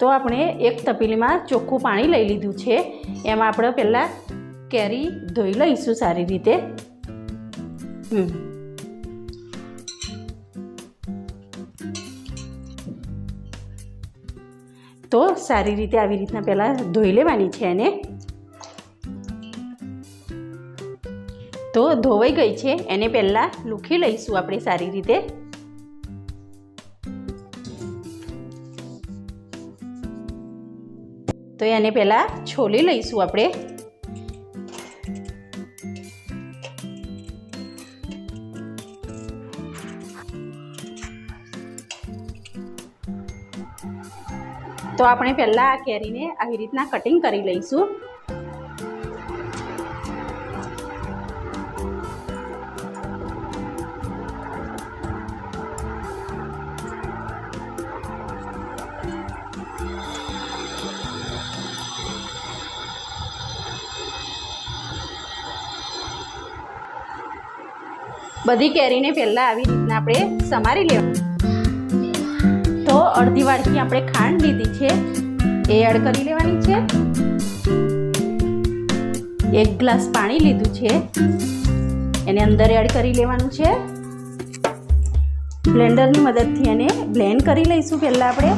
તો આપણે એક તપેલીમાં ચોખ્ખું પાણી લઈ લીધું છે. એમાં આપણે પહેલાં કેરી ધોઈ લઈશું સારી રીતે. તો સારી રીતે આવી રીતના પહેલાં ધોઈ લેવાની છે એને. તો ધોવાઈ ગઈ છે, એને પહેલાં લૂખી લઈશું આપણે સારી રીતે. તો એને પહેલાં છોલી લઈશું આપણે. તો આપણે પહેલાં આ કેરીને આવી રીતના કટિંગ કરી લઈશું. બધી કેરીને પહેલાં આવી રીતના આપણે સમારી લેવાની. તો અડધી વાટકી આપણે ખાંડ લીધી છે, એ એડ કરી લેવાની છે. 1 ગ્લાસ પાણી લીધું છે, એને અંદર એડ કરી લેવાનું છે. બ્લેન્ડરની મદદથી એને બ્લેન્ડ કરી લઈશું પહેલાં આપણે.